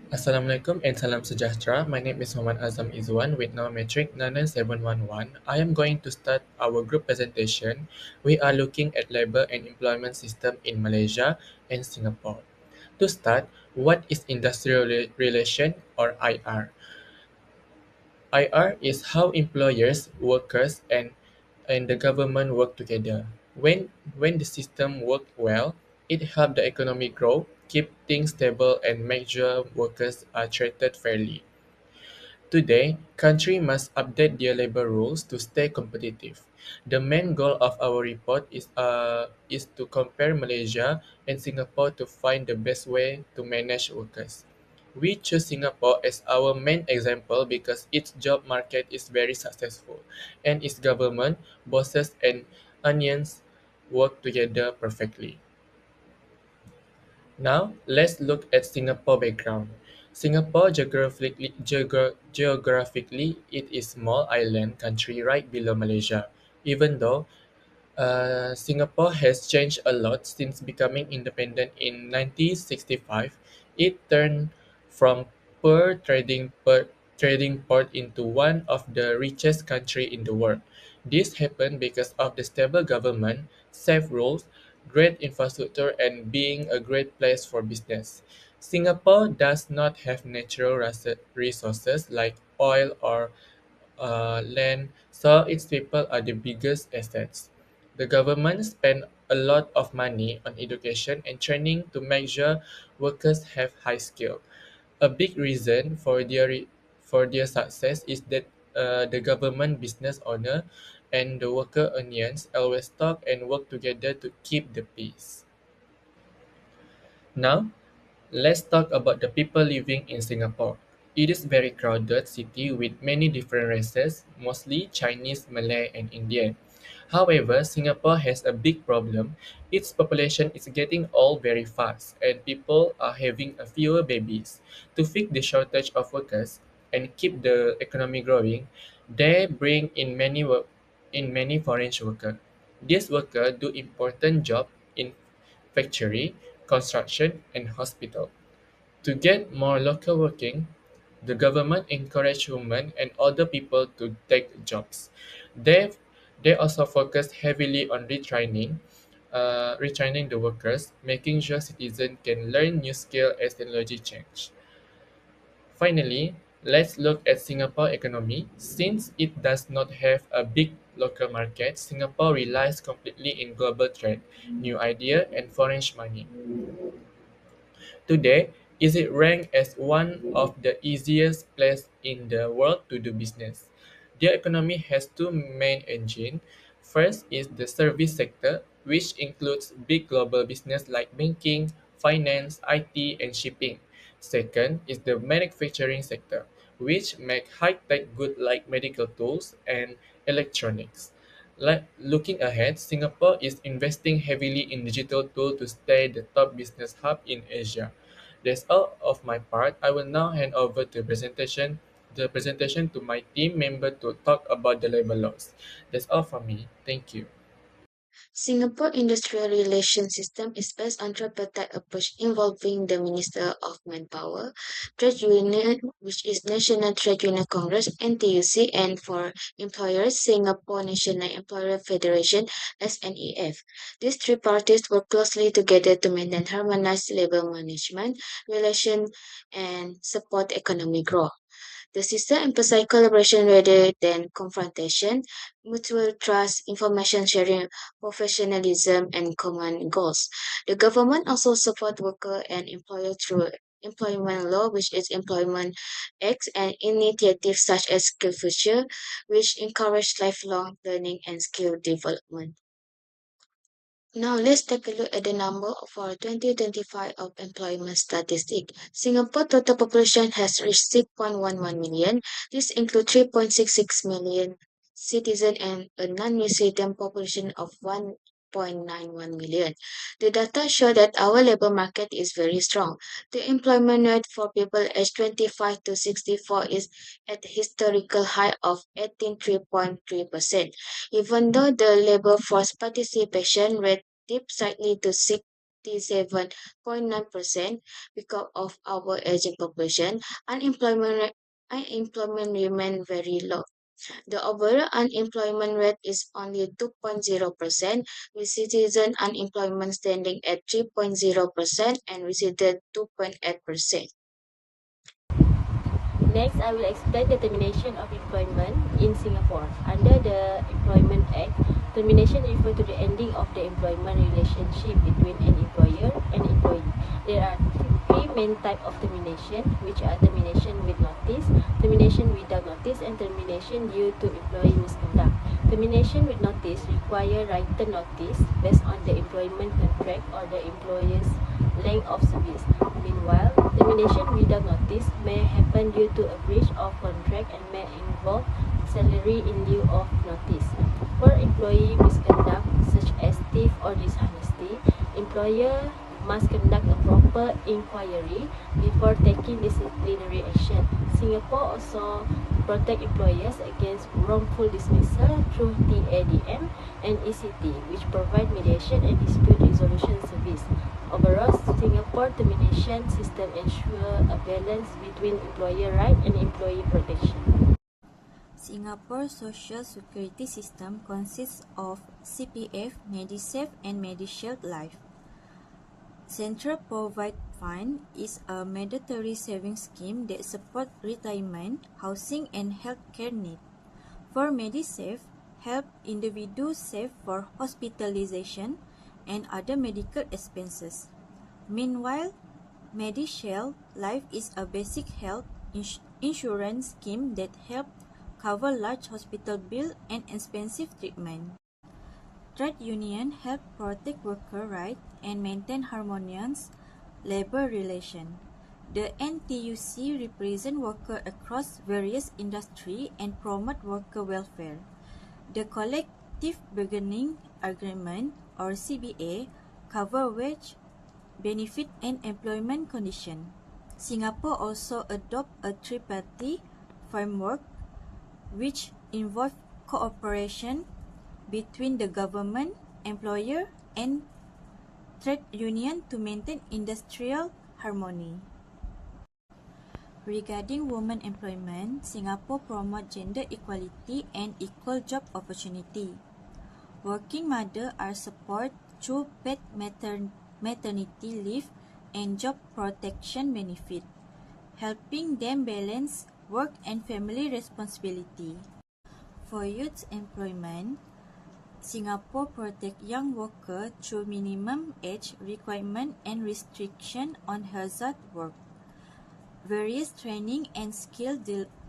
Assalamualaikum and salam sejahtera. My name is Muhammad Azam Izwan with now metric 99711. I am going to start our group presentation. We are looking at labor and employment system in Malaysia and Singapore. To start, what is industrial relation or IR? IR is how employers, workers, and the government work together. When the system works well, it helps the economy grow, keep things stable, and make sure workers are treated fairly. Today, countries must update their labor rules to stay competitive. The main goal of our report is to compare Malaysia and Singapore to find the best way to manage workers. We choose Singapore as our main example because its job market is very successful and its government, bosses, and unions work together perfectly. Now, let's look at Singapore background. Singapore geographically, it is small island country right below Malaysia. Even though Singapore has changed a lot since becoming independent in 1965. It turned from trading port into one of the richest country in the world. This happened because of the stable government, safe rules, great infrastructure, and being a great place for business. Singapore does not have natural resources like oil or land, so its people are the biggest assets. The government spend a lot of money on education and training to make sure workers have high skill. A big reason for their success is that the government business owner and the worker unions always talk and work together to keep the peace. Now, let's talk about the people living in Singapore. It is very crowded city with many different races, mostly Chinese, Malay, and Indian. However, Singapore has a big problem. Its population is getting old very fast, and people are having a fewer babies. To fix the shortage of workers and keep the economy growing, they bring in many foreign workers. These workers do important job in factory, construction, and hospital. To get more local working, the government encourage women and older people to take jobs. They they also focus heavily on retraining the workers, making sure citizens can learn new skill as technology change. Finally, let's look at Singapore economy. Since it does not have a big local market, Singapore relies completely in global trade, new idea, and foreign money. Today, is it ranked as one of the easiest places in the world to do business. Their economy has two main engines. First is the service sector, which includes big global business like banking, finance, IT, and shipping. Second is the manufacturing sector, which make high-tech goods like medical tools and electronics. Like looking ahead, Singapore is investing heavily in digital tools to stay the top business hub in Asia. That's all of my part. I will now hand over the presentation to my team member to talk about the labor laws. That's all from me. Thank you. Singapore industrial relations system is based on tripartite approach involving the Minister of Manpower, Trade Union, which is National Trade Union Congress (NTUC), and for employers, Singapore National Employer Federation (SNEF). These three parties work closely together to maintain harmonized labor management, relation, and support economic growth. The system emphasizes collaboration rather than confrontation, mutual trust, information sharing, professionalism, and common goals. The government also supports worker and employer through employment law, which is employment acts, and initiatives such as Skill Future, which encourage lifelong learning and skill development. Now let's take a look at the number for 2025 of employment statistic. Singapore total population has reached 6.11 million. This includes 3.66 million citizens and a non-resident population of 1.91 million. The data show that our labor market is very strong. The employment rate for people aged 25 to 64 is at historical high of 83.3%. Even though the labor force participation rate dipped slightly to 37.9% because of our aging population. Unemployment remains very low. The overall unemployment rate is only 2.0%, with citizen unemployment standing at 3.0% and resident 2.8%. Next, I will explain the termination of employment in Singapore. Under the Employment Act, termination refers to the ending of the employment relationship between an employer and employee. There are three main types of termination, which are termination with notice, termination without notice, and termination due to employee misconduct. Termination with notice require written notice based on the employment contract or the employer's length of service. Meanwhile, termination without notice may happen due to a breach of contract and may involve salary in lieu of notice. For employee misconduct such as theft or dishonesty, employer must conduct a proper inquiry before taking disciplinary action. Singapore also protect employers against wrongful dismissal through TADM and ECT, which provide mediation and dispute resolution service. Overall, Singapore termination system ensure a balance between employer right and employee protection. Singapore's social security system consists of CPF, MediSave, and MediShield Life. Central Provide Fund is a mandatory savings scheme that supports retirement, housing, and healthcare needs. For MediSave, help individuals save for hospitalization and other medical expenses. Meanwhile, MediShield Life is a basic health insurance scheme that helps cover large hospital bills and expensive treatment. Trade unions help protect worker rights and maintain harmonious labor relations. The NTUC represents workers across various industries and promote worker welfare. The Collective Bargaining Agreement, or CBA, cover wage, benefit, and employment conditions. Singapore also adopts a tripartite framework which involves cooperation between the government, employer, and trade union to maintain industrial harmony. Regarding women employment, Singapore promotes gender equality and equal job opportunity. Working mothers are supported through paid maternity leave and job protection benefit, helping them balance work and family responsibility. For youth employment, Singapore protects young workers through minimum age requirement and restriction on hazard work. Various training and skill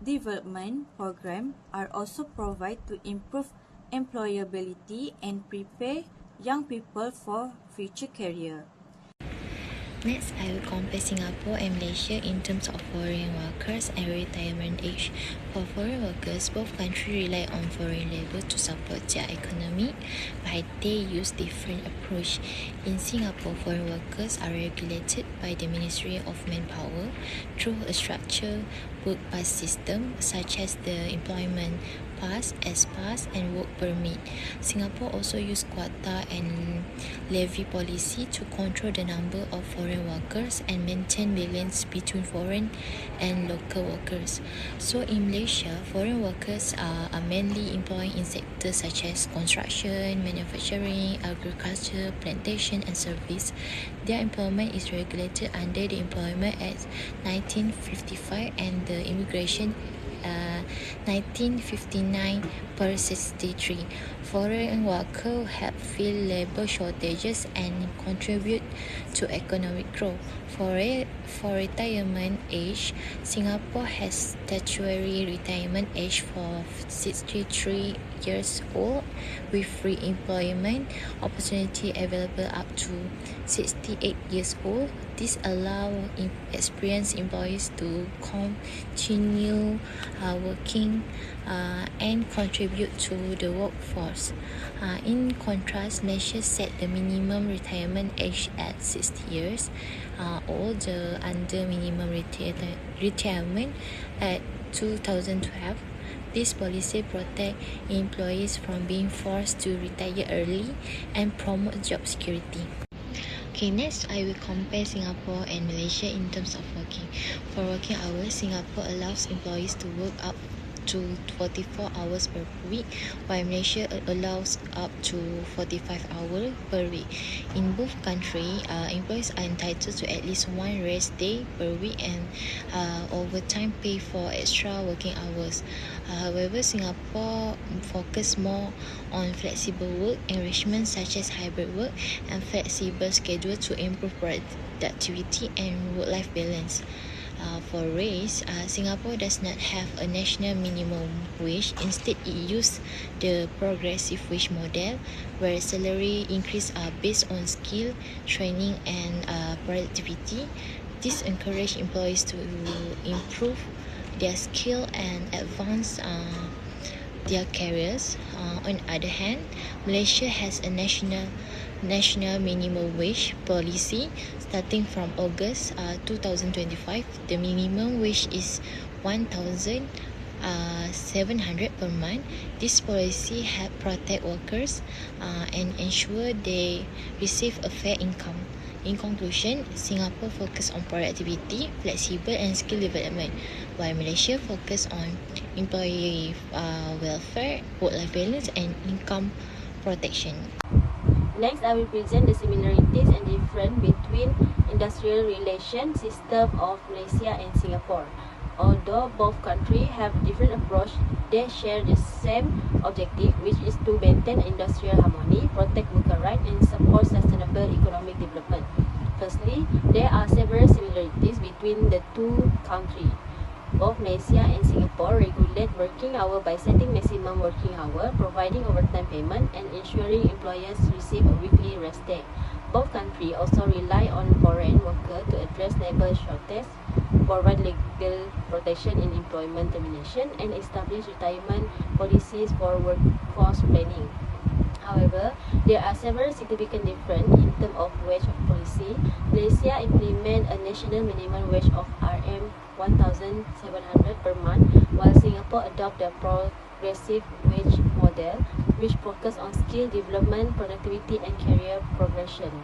development programs are also provided to improve employability and prepare young people for future career. Next, I will compare Singapore and Malaysia in terms of foreign workers and retirement age. For foreign workers, both countries rely on foreign labour to support their economy, but they use different approach. In Singapore, foreign workers are regulated by the Ministry of Manpower through a structured work pass system such as the employment pass, S-pass, and work permit. Singapore also use quota and levy policy to control the number of foreign workers and maintain balance between foreign and local workers. So in Malaysia, foreign workers are mainly employed in sectors such as construction, manufacturing, agriculture, plantation, and service. Their employment is regulated under the Employment Act 1955 and the Immigration 1959 per 63. Foreign workers help fill labour shortages and contribute to economic growth. For retirement age, Singapore has statutory retirement age for 63 years old with free employment opportunity available up to 68 years old. This allows experienced employees to continue working and contribute to the workforce. In contrast, Malaysia set the minimum retirement age at 60 years old under minimum retirement at 2012. This policy protects employees from being forced to retire early and promote job security. Okay, next I will compare Singapore and Malaysia in terms of working. For working hours, Singapore allows employees to work up to 44 hours per week, while Malaysia allows up to 45 hours per week. In both countries, employees are entitled to at least one rest day per week and overtime pay for extra working hours. However, Singapore focus more on flexible work arrangements such as hybrid work and flexible schedule to improve productivity and work-life balance. For race, Singapore does not have a national minimum wage. Instead, it uses the progressive wage model, where salary increase are based on skill, training, and productivity. This encourages employees to improve their skill and advance their careers. On the other hand, Malaysia has a national minimum wage policy starting from August 2025. The minimum wage is 1,700 per month. This policy help protect workers and ensure they receive a fair income. In conclusion, Singapore focus on productivity, flexible and skill development, while Malaysia focus on employee welfare, work-life balance and income protection. Next, I will present the similarities and difference between industrial relation system of Malaysia and Singapore. Although both countries have different approach, they share the same objective, which is to maintain industrial harmony, protect worker rights, and support sustainable economic development. Firstly, there are several similarities between the two countries. Both Malaysia and Singapore regulate working hour by setting maximum working hour, providing overtime payment, and ensuring employers receive a weekly rest day. Both countries also rely on foreign workers to address labor shortage, provide legal protection in employment termination, and establish retirement policies for workforce planning. However, there are several significant differences in terms of wage policy. Malaysia implement a national minimum wage of RM1,700 per month, while Singapore adopt the progressive wage model, which focus on skill development, productivity, and career progression.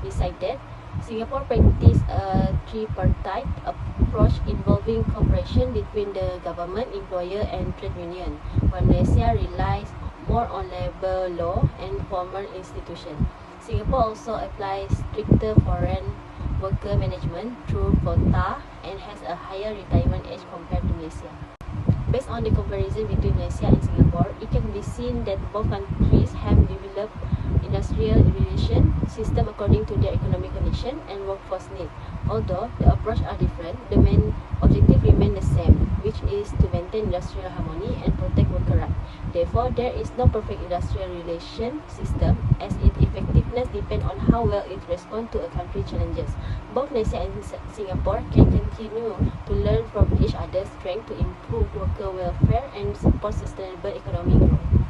Besides that, Singapore practice a tripartite approach involving cooperation between the government, employer, and trade union, while Malaysia relies more on labor law and formal institutions. Singapore also applies stricter foreign worker management through quota and has a higher retirement age compared to Malaysia. Based on the comparison between Malaysia and Singapore, it can be seen that both countries have developed industrial relation system according to their economic condition and workforce need. Although the approach are different, the main objective remain the same, which is to maintain industrial harmony and protect worker rights. Therefore, there is no perfect industrial relation system, as its effectiveness depends on how well it responds to a country's challenges. Both Malaysia and Singapore can continue to learn from each other's strength to improve worker welfare and support sustainable economic growth.